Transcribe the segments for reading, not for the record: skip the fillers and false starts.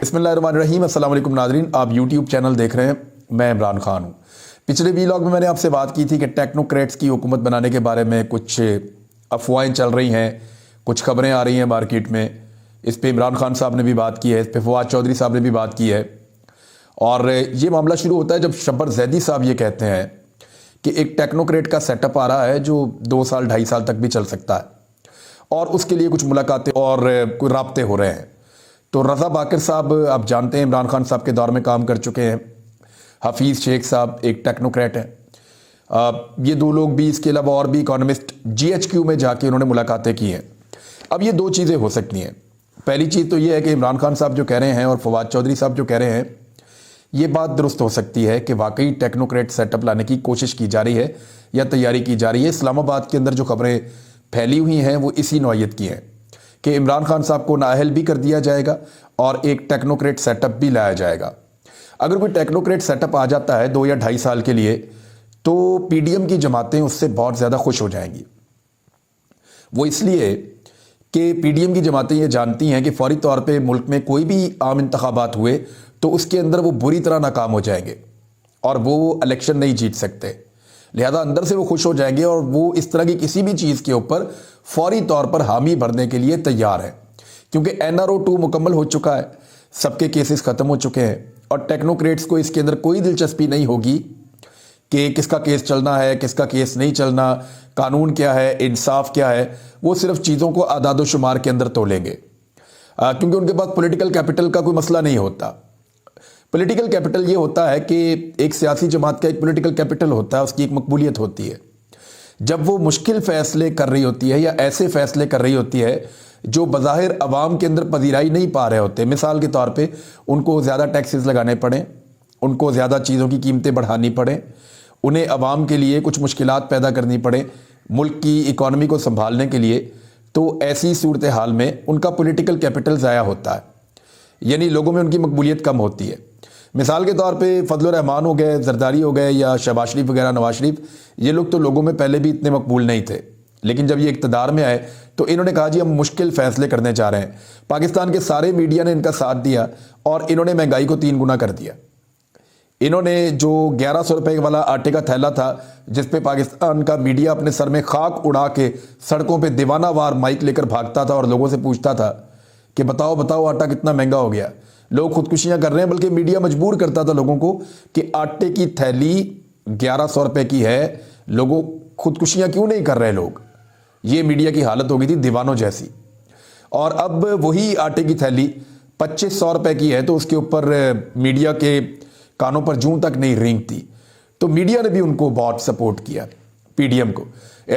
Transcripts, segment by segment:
बिस्मिल्लाहिर्रहमानिर्रहीम। अस्सलाम वालेकुम नाज़रीन, आप यूट्यूब चैनल देख रहे हैं। मैं इमरान खान हूँ। पिछले वीलॉग में मैंने आपसे बात की थी कि टेक्नोक्रेट्स की हुकूमत बनाने के बारे में कुछ अफवाहें चल रही हैं, कुछ खबरें आ रही हैं मार्केट में। इस पे इमरान खान साहब ने भी बात की है, इस पे फवाद चौधरी साहब ने भी बात की है। और ये मामला शुरू होता है जब शब्बर जैदी साहब ये कहते हैं कि एक टेक्नोक्रेट का सेटअप आ रहा है जो 2 साल 2.5 साल तक भी चल सकता है, और उसके लिए कुछ मुलाकातें और कोई राब्ते हो रहे हैं। तो रज़ा बाकर साहब, आप जानते हैं, इमरान खान साहब के दौर में काम कर चुके हैं। हफीज़ शेख साहब एक टेक्नोक्रेट हैं। ये दो लोग भी, इसके अलावा और भी इकोनॉमिस्ट GHQ में जाके उन्होंने मुलाकातें की हैं। अब ये 2 चीज़ें हो सकती हैं। पहली चीज़ तो ये है कि इमरान खान साहब जो कह रहे हैं और फवाद चौधरी साहब जो कह रहे हैं, ये बात दुरुस्त हो सकती है कि वाकई टेक्नोक्रेट सेटअप लाने की कोशिश की जा रही है या तैयारी की जा रही है। इस्लामाबाद के अंदर जो खबरें फैली हुई हैं वो इसी नौयत की हैं कि इमरान खान साहब को नाअहल भी कर दिया जाएगा और एक टेक्नोक्रेट सेटअप भी लाया जाएगा। अगर कोई टेक्नोक्रेट सेटअप आ जाता है 2 या 2.5 साल के लिए, तो PDM की जमातें उससे बहुत ज़्यादा खुश हो जाएंगी। वो इसलिए कि PDM की जमातें ये जानती हैं कि फौरी तौर पे मुल्क में कोई भी आम इंतखाबात हुए तो उसके अंदर वो बुरी तरह नाकाम हो जाएंगे और वो इलेक्शन नहीं जीत सकते। लिहाजा अंदर से वो खुश हो जाएंगे और वो इस तरह की किसी भी चीज़ के ऊपर फौरी तौर पर हामी भरने के लिए तैयार है, क्योंकि NRO 2 मुकम्मल हो चुका है, सबके केसेस ख़त्म हो चुके हैं और टेक्नोक्रेट्स को इसके अंदर कोई दिलचस्पी नहीं होगी कि किसका केस चलना है, किसका केस नहीं चलना, कानून क्या है, इंसाफ क्या है। वो सिर्फ चीज़ों को आदाद शुमार के अंदर तोलेंगे, क्योंकि उनके पास पॉलिटिकल कैपिटल का कोई मसला नहीं होता। पॉलिटिकल कैपिटल ये होता है कि एक सियासी जमात का एक पॉलिटिकल कैपिटल होता है, उसकी एक मकबूलियत होती है। जब वो मुश्किल फ़ैसले कर रही होती है या ऐसे फ़ैसले कर रही होती है जो बज़ाहिर अवाम के अंदर पजीराई नहीं पा रहे होते, मिसाल के तौर पे उनको ज़्यादा टैक्सेस लगाने पड़ें, उनको ज़्यादा चीज़ों की कीमतें बढ़ानी पड़ें, उन्हें अवाम के लिए कुछ मुश्किलात पैदा करनी पड़े मुल्क की इकॉनमी को संभालने के लिए, तो ऐसी सूरत हाल में उनका पॉलिटिकल कैपिटल ज़ाया होता है, यानी लोगों में उनकी मकबूलियत कम होती है। मिसाल के तौर पे फजल रहमान हो गए, जरदारी हो गए, या शहबाज शरीफ वगैरह, नवाज शरीफ, ये लोग तो लोगों में पहले भी इतने मकबूल नहीं थे, लेकिन जब ये इक़्तिदार में आए तो इन्होंने कहा जी हम मुश्किल फ़ैसले करने जा रहे हैं। पाकिस्तान के सारे मीडिया ने इनका साथ दिया और इन्होंने महंगाई को 3 गुना कर दिया। इन्होंने जो 1100 रुपये वाला आटे का थैला था, जिस पे पाकिस्तान का मीडिया अपने सर में खाक उड़ा के सड़कों पे दीवानावार माइक लेकर भागता था और लोगों से पूछता था कि बताओ बताओ आटा कितना महंगा हो गया, लोग खुदकुशियां कर रहे हैं, बल्कि मीडिया मजबूर करता था लोगों को कि आटे की थैली 1100 रुपये की है, लोगों खुदकुशियां क्यों नहीं कर रहे लोग। ये मीडिया की हालत हो गई थी दीवानों जैसी। और अब वही आटे की थैली 2500 रुपये की है तो उसके ऊपर मीडिया के कानों पर जूं तक नहीं रेंगती। तो मीडिया ने भी उनको बहुत सपोर्ट किया, PDM को।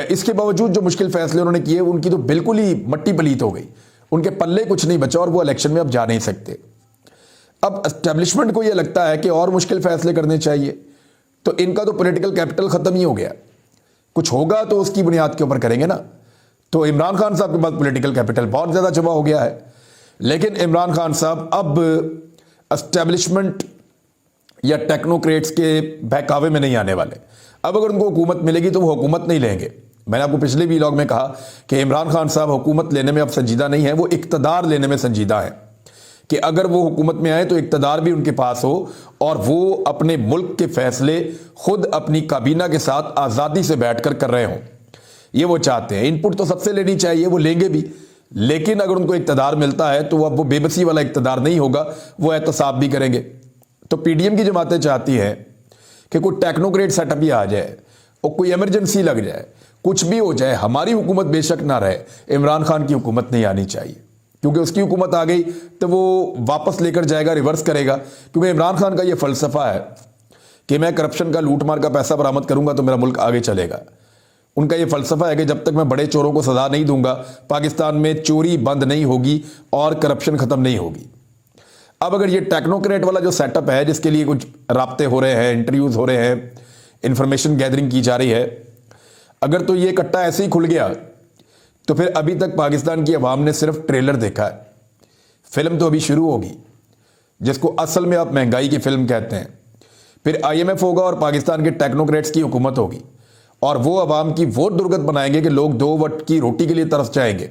इसके बावजूद जो मुश्किल फैसले उन्होंने किए उनकी तो बिल्कुल ही मट्टी पलीत हो गई, उनके पल्ले कुछ नहीं बचा और वो इलेक्शन में अब जा नहीं सकते। अब एस्टेब्लिशमेंट को यह लगता है कि और मुश्किल फैसले करने चाहिए, तो इनका तो पॉलिटिकल कैपिटल खत्म ही हो गया। कुछ होगा तो उसकी बुनियाद के ऊपर करेंगे ना। तो इमरान खान साहब के पास पॉलिटिकल कैपिटल बहुत ज़्यादा जमा हो गया है, लेकिन इमरान खान साहब अब एस्टेब्लिशमेंट या टेक्नोक्रेट्स के बहकावे में नहीं आने वाले। अब अगर उनको हुकूमत मिलेगी तो वो हुकूमत नहीं लेंगे। मैंने आपको पिछले व्लॉग में कहा कि इमरान खान साहब हुकूमत लेने में अब संजीदा नहीं है, वो इक़्तिदार लेने में संजीदा है कि अगर वो हुकूमत में आए तो इक़्तिदार भी उनके पास हो और वो अपने मुल्क के फैसले खुद अपनी काबीना के साथ आज़ादी से बैठकर कर रहे हों। ये वो चाहते हैं। इनपुट तो सबसे लेनी चाहिए, वो लेंगे भी, लेकिन अगर उनको इक़्तिदार मिलता है तो अब वो बेबसी वाला इक़्तिदार नहीं होगा, वो एहतसाब भी करेंगे। तो PDM की जमातें चाहती हैं कि कोई टेक्नोक्रेट सेटअप ही आ जाए और कोई इमरजेंसी लग जाए, कुछ भी हो जाए, हमारी हुकूमत बेशक ना रहे, इमरान खान की हुकूमत नहीं आनी चाहिए, क्योंकि उसकी हुकूमत आ गई तो वो वापस लेकर जाएगा, रिवर्स करेगा। क्योंकि इमरान खान का ये फ़लसफ़ा है कि मैं करप्शन का, लूट मार का पैसा बरामद करूंगा तो मेरा मुल्क आगे चलेगा। उनका ये फ़लसफ़ा है कि जब तक मैं बड़े चोरों को सज़ा नहीं दूंगा, पाकिस्तान में चोरी बंद नहीं होगी और करप्शन ख़त्म नहीं होगी। अब अगर ये टेक्नोक्रेट वाला जो सेटअप है, जिसके लिए कुछ राब्ते हो रहे हैं, इंटरव्यूज़ हो रहे हैं, इंफॉर्मेशन गैदरिंग की जा रही है, अगर तो ये कट्टा ऐसे ही खुल गया तो फिर अभी तक पाकिस्तान की आवाम ने सिर्फ ट्रेलर देखा है। फिल्म तो अभी शुरू होगी, जिसको असल में आप महंगाई की फिल्म कहते हैं। फिर IMF होगा और पाकिस्तान के टेक्नोक्रेट्स की हुकूमत होगी और वो आवाम की वो दुर्गत बनाएंगे कि लोग 2 वक्त की रोटी के लिए तरस जाएंगे।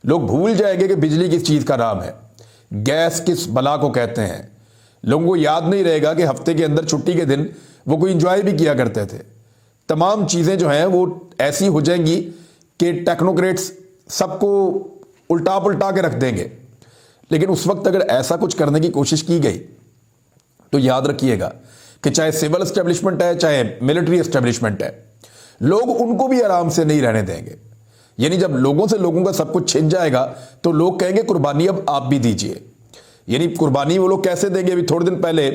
लोग भूल जाएंगे कि बिजली किस चीज़ का नाम है। गैस किस बला को कहते हैं। लोगों को याद नहीं रहेगा कि हफ्ते के अंदर छुट्टी के दिन वो कोई इंजॉय भी किया करते थे। तमाम चीज़ें जो हैं वो ऐसी हो जाएंगी कि टेक्नोक्रेट्स सबको उल्टा पुल्टा के रख देंगे। लेकिन उस वक्त अगर ऐसा कुछ करने की कोशिश की गई तो याद रखिएगा कि चाहे सिविल एस्टेब्लिशमेंट है चाहे मिलिट्री एस्टेब्लिशमेंट है, लोग उनको भी आराम से नहीं रहने देंगे। यानी जब लोगों से लोगों का सब कुछ छिन जाएगा तो लोग कहेंगे कुर्बानी अब आप भी दीजिए। यानी कुर्बानी वो लोग कैसे देंगे? अभी थोड़े दिन पहले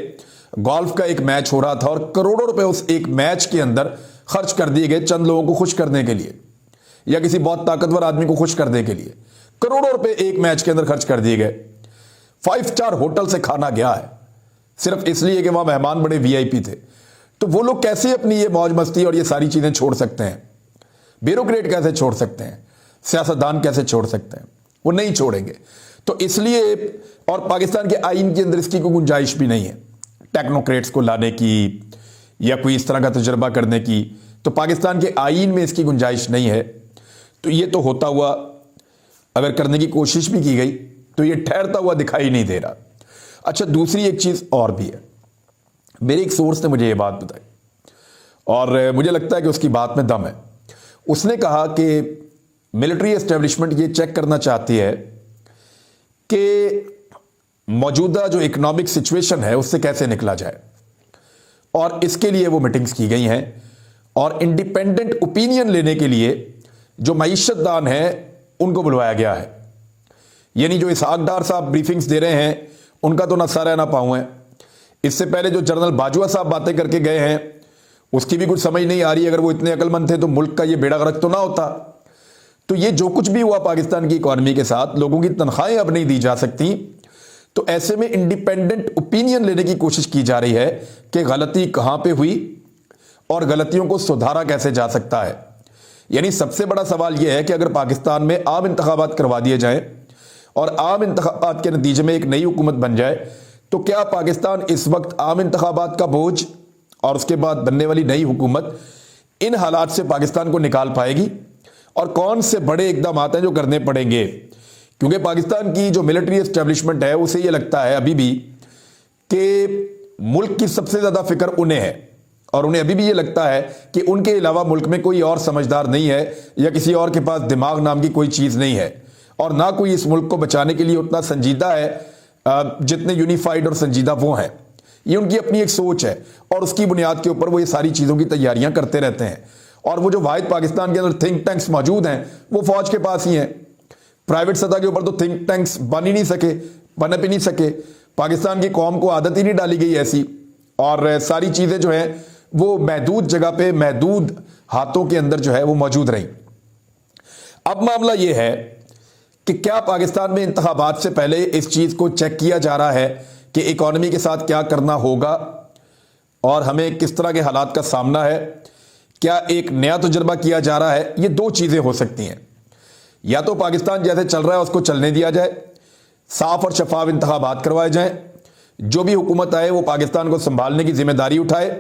गोल्फ का एक मैच हो रहा था और करोड़ों रुपए उस एक मैच के अंदर खर्च कर दिए गए चंद लोगों को खुश करने के लिए या किसी बहुत ताकतवर आदमी को खुश करने के लिए। करोड़ों रुपए एक मैच के अंदर खर्च कर दिए गए। 5 स्टार होटल से खाना गया है सिर्फ इसलिए कि वहां मेहमान बड़े वीआईपी थे। तो वो लोग कैसे अपनी ये मौज मस्ती और ये सारी चीजें छोड़ सकते हैं? ब्यूरोक्रेट कैसे छोड़ सकते हैं? सियासतदान कैसे छोड़ सकते हैं? वो नहीं छोड़ेंगे। तो इसलिए, और पाकिस्तान के आईन के अंदर इसकी कोई गुंजाइश भी नहीं है टेक्नोक्रेट्स को लाने की या कोई इस तरह का तजुर्बा करने की। तो पाकिस्तान के आईन में इसकी गुंजाइश नहीं है। तो ये तो होता हुआ अगर करने की कोशिश भी की गई तो ये ठहरता हुआ दिखाई नहीं दे रहा। अच्छा, दूसरी एक चीज और भी है। मेरे एक सोर्स ने मुझे ये बात बताई और मुझे लगता है कि उसकी बात में दम है। उसने कहा कि मिलिट्री एस्टेब्लिशमेंट ये चेक करना चाहती है कि मौजूदा जो इकोनॉमिक सिचुएशन है उससे कैसे निकला जाए, और इसके लिए वो मीटिंग्स की गई हैं और इंडिपेंडेंट ओपिनियन लेने के लिए जो मईशतदान हैं उनको बुलवाया गया है। यानी जो इसहाक डार साहब ब्रीफिंग्स दे रहे हैं उनका तो ना सर है ना पाँव है। इससे पहले जो जनरल बाजवा साहब बातें करके गए हैं उसकी भी कुछ समझ नहीं आ रही। अगर वो इतने अकलमंद थे तो मुल्क का ये बेड़ा गर्क तो ना होता। तो ये जो कुछ भी हुआ पाकिस्तान की इकॉनमी के साथ, लोगों की तनख्वाहें अब नहीं दी जा सकती। तो ऐसे में इंडिपेंडेंट ओपिनियन लेने की कोशिश की जा रही है कि गलती कहां पे हुई और गलतियों को सुधारा कैसे जा सकता है। यानी सबसे बड़ा सवाल यह है कि अगर पाकिस्तान में आम इंतखाबात करवा दिए जाएं और आम इंतखाबात के नतीजे में एक नई हुकूमत बन जाए तो क्या पाकिस्तान इस वक्त आम इंतखाबात का बोझ और उसके बाद बनने वाली नई हुकूमत इन हालात से पाकिस्तान को निकाल पाएगी? और कौन से बड़े इकदाम हैं जो करने पड़ेंगे? क्योंकि पाकिस्तान की जो मिलिट्री एस्टेब्लिशमेंट है उसे यह लगता है अभी भी कि मुल्क की सबसे ज्यादा फिक्र उन्हें है और उन्हें अभी भी यह लगता है कि उनके अलावा मुल्क में कोई और समझदार नहीं है या किसी और के पास दिमाग नाम की कोई चीज नहीं है और ना कोई इस मुल्क को बचाने के लिए उतना संजीदा है जितने यूनिफाइड और संजीदा वो हैं। ये उनकी अपनी एक सोच है और उसकी बुनियाद के ऊपर वो ये सारी चीजों की तैयारियां करते रहते हैं। और वो जो वाहिद पाकिस्तान के अंदर थिंक टैंक्स मौजूद हैं वो फौज के पास ही हैं। प्राइवेट सतह के ऊपर तो थिंक टैंक्स बन ही नहीं सके, बन भी नहीं सके। पाकिस्तान की कौम को आदत ही नहीं डाली गई ऐसी, और सारी चीजें जो है वो महदूद जगह पे महदूद हाथों के अंदर जो है वो मौजूद रही। अब मामला ये है कि क्या पाकिस्तान में इंतखाबात से पहले इस चीज को चेक किया जा रहा है कि इकॉनमी के साथ क्या करना होगा और हमें किस तरह के हालात का सामना है? क्या एक नया तजुर्बा किया जा रहा है? ये दो चीजें हो सकती हैं। या तो पाकिस्तान जैसे चल रहा है उसको चलने दिया जाए, साफ और शफाफ इंतखाबात करवाए जाएं, जो भी हुकूमत आए वो पाकिस्तान को संभालने की जिम्मेदारी उठाए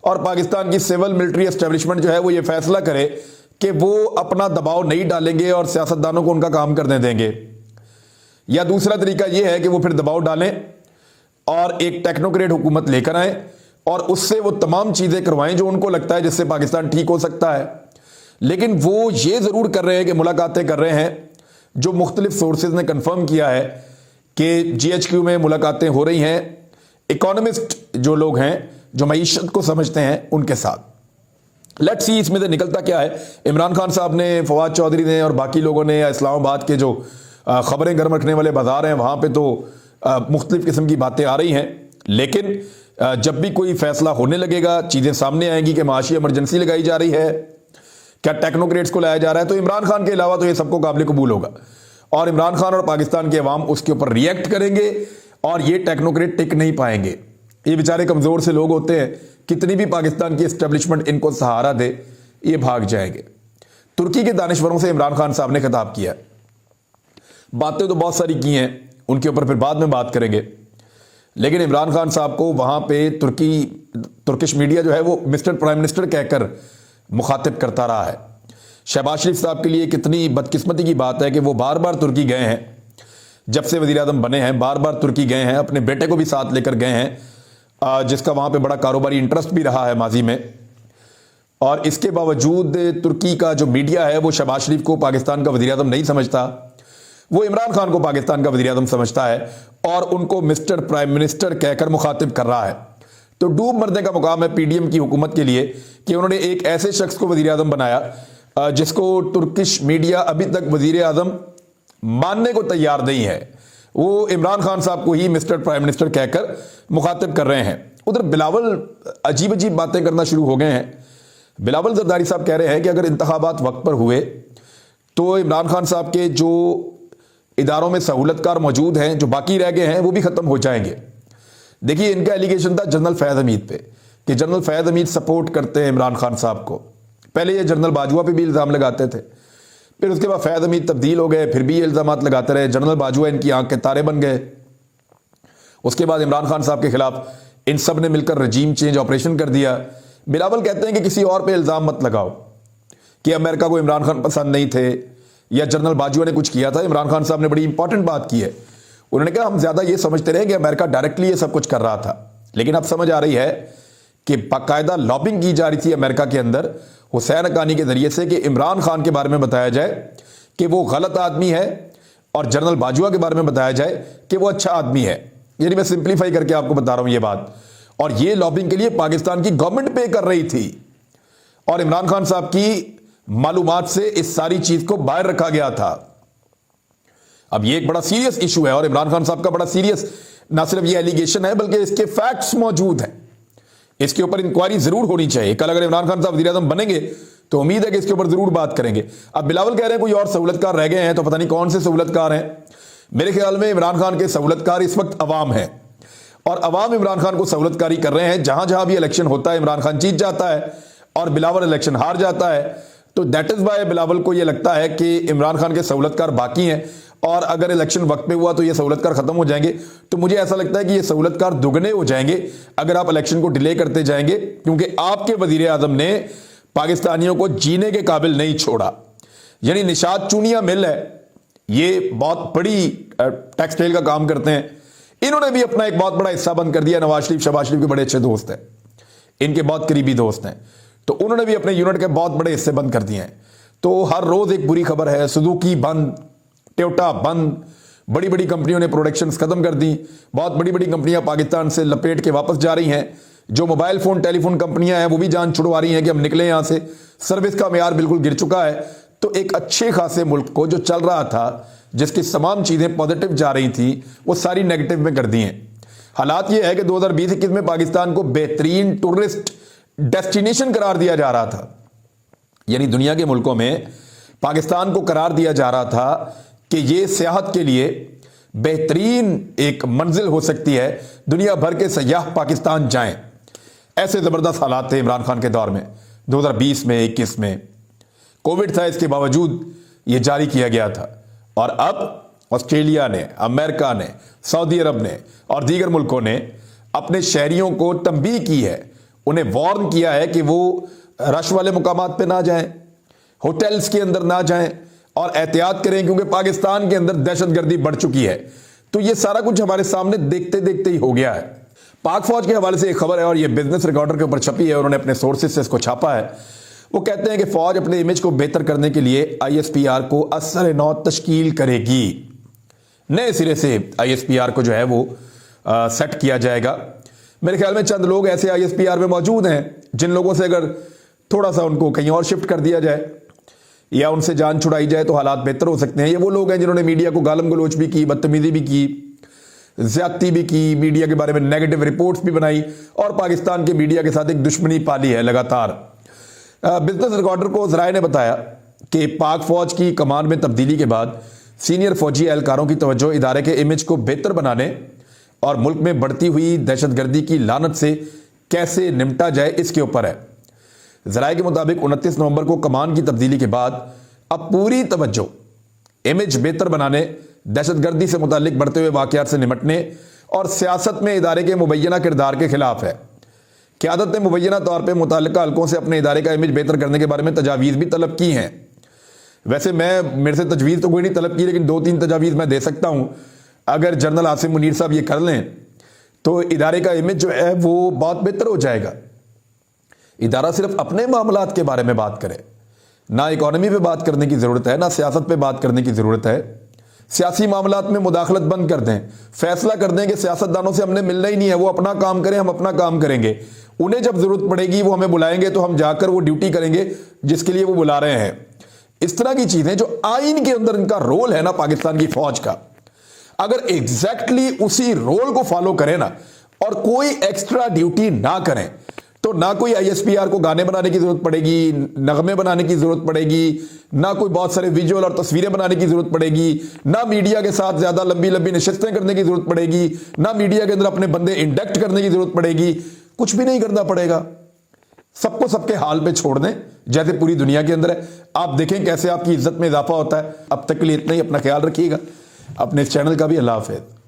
और पाकिस्तान की सिविल मिलिट्री एस्टेब्लिशमेंट जो है वो ये फैसला करे कि वो अपना दबाव नहीं डालेंगे और सियासतदानों को उनका काम करने देंगे। या दूसरा तरीका यह है कि वो फिर दबाव डालें और एक टेक्नोक्रेट हुकूमत लेकर आए और उससे वो तमाम चीजें करवाएं जो उनको लगता है जिससे पाकिस्तान ठीक हो सकता है। लेकिन वो ये जरूर कर रहे हैं कि मुलाकातें कर रहे हैं, जो मुख्तलिफ सोर्सेज ने कंफर्म किया है कि GHQ में मुलाकातें हो रही हैं इकोनॉमिस्ट जो लोग हैं जो मईशत को समझते हैं उनके साथ। लेट्स सी इसमें से निकलता क्या है। इमरान खान साहब ने, फवाद चौधरी ने और बाकी लोगों ने, इस्लामाबाद के जो खबरें गर्म रखने वाले बाजार हैं वहां पे तो मुख्तलिफ किस्म की बातें आ रही हैं। लेकिन जब भी कोई फैसला होने लगेगा, चीजें सामने आएंगी कि माशी इमरजेंसी लगाई जा रही है, क्या टेक्नोक्रेट्स को लाया जा रहा है, तो इमरान खान के अलावा तो ये सबको काबिल कबूल होगा और इमरान खान और पाकिस्तान के अवाम उसके ऊपर रिएक्ट करेंगे और ये टेक्नोक्रेट टिक नहीं पाएंगे। ये बेचारे कमजोर से लोग होते हैं, कितनी भी पाकिस्तान की एस्टेब्लिशमेंट इनको सहारा दे ये भाग जाएंगे। तुर्की के दानिश्वरों से इमरान खान साहब ने खिताब किया। बातें तो बहुत सारी की हैं, उनके ऊपर फिर बाद में बात करेंगे। लेकिन इमरान खान साहब को वहां पे तुर्किश मीडिया जो है वो मिस्टर प्राइम मिनिस्टर कहकर मुखातिब करता रहा है। शहबाज शरीफ साहब के लिए कितनी बदकिस्मती की बात है कि वो बार बार तुर्की गए हैं जब से वज़ीर आज़म बने हैं बार बार तुर्की गए हैं, अपने बेटे को भी साथ लेकर गए हैं, जिसका वहाँ पे बड़ा कारोबारी इंटरेस्ट भी रहा है माजी में। और इसके बावजूद तुर्की का जो मीडिया है वो शहबाज शरीफ को पाकिस्तान का वज़ीर आज़म नहीं समझता, वो इमरान खान को पाकिस्तान का वज़ीर आज़म समझता है और उनको मिस्टर प्राइम मिनिस्टर कहकर मुखातिब कर रहा है। तो डूब मरने का मुकाम है पीडीएम की हुकूमत के लिए कि उन्होंने एक ऐसे शख्स को वज़ीर आज़म बनाया जिसको तुर्किश मीडिया अभी तक वज़ीर आज़म मानने को तैयार नहीं है। वो इमरान खान साहब को ही मिस्टर प्राइम मिनिस्टर कहकर मुखातिब कर रहे हैं। उधर बिलावल अजीब अजीब बातें करना शुरू हो गए हैं। बिलावल जरदारी साहब कह रहे हैं कि अगर इंतखाबात वक्त पर हुए तो इमरान खान साहब के जो इदारों में सहूलतकार मौजूद हैं, जो बाकी रह गए हैं, वो भी ख़त्म हो जाएंगे। देखिए, इनका एलिगेशन था जनरल फैज़ हमीद पे कि जनरल फैज़ हमीद सपोर्ट करते हैं इमरान खान साहब को। पहले ये जनरल बाजवा पे भी इल्ज़ाम लगाते थे, फिर उसके बाद फैज़ हमीद तब्दील हो गए, फिर भी ये इल्ज़ाम लगाते रहे। जनरल बाजवा इनकी आंख के तारे बन गए। उसके बाद इमरान खान साहब के खिलाफ इन सब ने मिलकर रजीम चेंज ऑपरेशन कर दिया। बिलावल कहते हैं कि किसी और पे इल्ज़ाम मत लगाओ कि अमेरिका को इमरान खान पसंद नहीं थे या जनरल बाजवा ने कुछ किया था। इमरान खान साहब ने बड़ी इंपॉर्टेंट बात की है। उन्होंने कहा हम ज़्यादा ये समझते रहे कि अमेरिका डायरेक्टली ये सब कुछ कर रहा था, लेकिन अब समझ आ रही है कि बाकायदा लॉबिंग की जा रही थी अमेरिका के अंदर हुसैन हक्कानी के जरिए से कि इमरान खान के बारे में बताया जाए कि वो गलत आदमी है और जनरल बाजवा के बारे में बताया जाए कि वो अच्छा आदमी है। यानी मैं सिंप्लीफाई करके आपको बता रहा हूं ये बात। और ये लॉबिंग के लिए पाकिस्तान की गवर्नमेंट पे कर रही थी और इमरान खान साहब की मालूमात से इस सारी चीज को बाहर रखा गया था। अब ये एक बड़ा सीरियस इशू है और इमरान खान साहब का बड़ा सीरियस ना सिर्फ ये एलिगेशन है बल्कि इसके फैक्ट्स मौजूद हैं। इसके ऊपर इंक्वायरी जरूर होनी चाहिए। कल अगर इमरान खान साहब वज़ीर आज़म बनेंगे तो उम्मीद है कि इसके ऊपर जरूर बात करेंगे। अब बिलावल कह रहे हैं कोई और सहूलतकार रह गए हैं, तो पता नहीं कौन से सहूलतकार हैं। मेरे ख्याल में इमरान खान के सहूलतकार इस वक्त अवाम है और अवाम इमरान खान को सहूलतकारी कर रहे हैं। जहां जहां भी इलेक्शन होता है इमरान खान जीत जाता है और बिलावल इलेक्शन हार जाता है। तो दैट इज वाई बिलावल को यह लगता है कि इमरान खान के सहूलतकार बाकी हैं और अगर इलेक्शन वक्त पे हुआ तो ये सहूलतकार खत्म हो जाएंगे। तो मुझे ऐसा लगता है कि ये सहूलतकार दुगने हो जाएंगे अगर आप इलेक्शन को डिले करते जाएंगे, क्योंकि आपके वजीर आजम ने पाकिस्तानियों को जीने के काबिल नहीं छोड़ा। यानी निशात चूनिया मिल है, ये बहुत बड़ी टेक्सटाइल का काम करते हैं। इन्होंने भी अपना एक बहुत बड़ा हिस्सा बंद कर दिया। नवाज शरीफ शहबाज शरीफ के बड़े अच्छे दोस्त हैं, इनके बहुत करीबी दोस्त हैं, तो उन्होंने भी अपने यूनिट के बहुत बड़े हिस्से बंद कर दिए हैं। तो हर रोज एक बुरी खबर है, सुजुकी बंद, टोयोटा बंद, बड़ी बड़ी कंपनियों ने प्रोडक्शंस खत्म कर दी। बहुत बड़ी बड़ी कंपनियां पाकिस्तान से लपेट के वापस जा रही हैं। जो मोबाइल फोन टेलीफोन कंपनियां हैं वो भी जान छुड़वा रही हैं कि हम निकले यहां से। सर्विस का मेयार बिल्कुल गिर चुका है। तो एक अच्छे खासे मुल्क को जो चल रहा था, जिसकी तमाम चीजें पॉजिटिव जा रही थी, वो सारी नेगेटिव में कर दी हैं। हालात ये है कि 2020-21 में पाकिस्तान को बेहतरीन टूरिस्ट डेस्टिनेशन करार दिया जा रहा था। यानी दुनिया के मुल्कों में पाकिस्तान को करार दिया जा रहा था कि ये सियाहत के लिए बेहतरीन एक मंजिल हो सकती है, दुनिया भर के सयाह पाकिस्तान जाएं। ऐसे जबरदस्त हालात थे इमरान खान के दौर में 2020 में 21 में। कोविड था, इसके बावजूद ये जारी किया गया था। और अब ऑस्ट्रेलिया ने, अमेरिका ने, सऊदी अरब ने और दीगर मुल्कों ने अपने शहरियों को तंबीह की है, उन्हें वार्न किया है कि वो रश वाले मुकामात पे ना जाएं, होटल्स के अंदर ना जाएं और एहतियात करें, क्योंकि पाकिस्तान के अंदर दहशतगर्दी बढ़ चुकी है। तो ये सारा कुछ हमारे सामने देखते देखते ही हो गया है। पाक फौज के हवाले से एक खबर है और ये बिजनेस रिकॉर्डर के ऊपर छपी है, उन्होंने अपने सोर्सेज से इसको छापा है। वो कहते हैं कि फौज अपने इमेज को बेहतर करने के लिए ISPR को असर नौ तश्कील करेगी। नए सिरे से ISPR को जो है वो सेट किया जाएगा। मेरे ख्याल में चंद लोग ऐसे ISPR में मौजूद हैं जिन लोगों से अगर थोड़ा सा उनको कहीं और शिफ्ट कर दिया जाए या उनसे जान छुड़ाई जाए तो हालात बेहतर हो सकते हैं। ये वो लोग हैं जिन्होंने मीडिया को गालम गलोच भी की, बदतमीजी भी की, ज्यादती भी की, मीडिया के बारे में नेगेटिव रिपोर्ट्स भी बनाई और पाकिस्तान के मीडिया के साथ एक दुश्मनी पाली है लगातार। बिजनेस रिकॉर्डर को ज़राए ने बताया कि पाक फौज की कमान में तब्दीली के बाद सीनियर फौजी एहलकारों की तवज्जो इदारे के इमेज को बेहतर बनाने और मुल्क में बढ़ती हुई दहशतगर्दी की लानत से कैसे निपटा जाए इसके ऊपर है। ज़राए के मुताबिक 29 नवंबर को कमान की तब्दीली के बाद अब पूरी तवज्जो इमेज बेहतर बनाने, दहशतगर्दी से मुतालिक बढ़ते हुए वाक़यात से निपटने और सियासत में इदारे के मुबैना किरदार के खिलाफ है। क़यादत ने मुबैना तौर पर मुतल्लिका हल्कों से अपने इदारे का इमेज बेहतर करने के बारे में तजावीज़ भी तलब की हैं। वैसे मेरे से तजवीज़ तो कोई नहीं तलब की, लेकिन 2-3 तजावीज़ मैं दे सकता हूँ अगर जनरल आसिम मुनीर साहब ये कर लें तो इदारे का इमेज जो है वो बहुत बेहतर हो जाएगा। इदारा सिर्फ अपने मामलात के बारे में बात करे, ना इकॉनमी पे बात करने की ज़रूरत है, ना सियासत पे बात करने की ज़रूरत है। सियासी मामलात में मुदाखलत बंद कर दें, फैसला कर दें कि सियासतदानों से हमने मिलना ही नहीं है, वो अपना काम करें, हम अपना काम करेंगे। उन्हें जब ज़रूरत पड़ेगी वो हमें बुलाएंगे तो हम जाकर वो ड्यूटी करेंगे जिसके लिए वो बुला रहे हैं। इस तरह की चीज़ें जो आइन के अंदर इनका रोल है ना पाकिस्तान की फ़ौज का, अगर एग्जैक्टली उसी रोल को फॉलो करें ना और कोई एक्स्ट्रा ड्यूटी ना करें तो ना कोई आईएसपीआर को गाने बनाने की जरूरत पड़ेगी, नगमे बनाने की जरूरत पड़ेगी, ना कोई बहुत सारे विजुअल और तस्वीरें बनाने की जरूरत पड़ेगी, ना मीडिया के साथ ज्यादा लंबी लंबी नशिस्तें करने की जरूरत पड़ेगी, ना मीडिया के अंदर अपने बंदे इंडक्ट करने की जरूरत पड़ेगी। कुछ भी नहीं करना पड़ेगा, सबको सबके हाल पे छोड़ दें जैसे पूरी दुनिया के अंदर है। आप देखें कैसे आपकी इज्जत में इजाफा होता है। अब तक के लिए इतना ही, अपना ख्याल रखिएगा, अपने इस चैनल का भी। अल्लाह हाफिज़।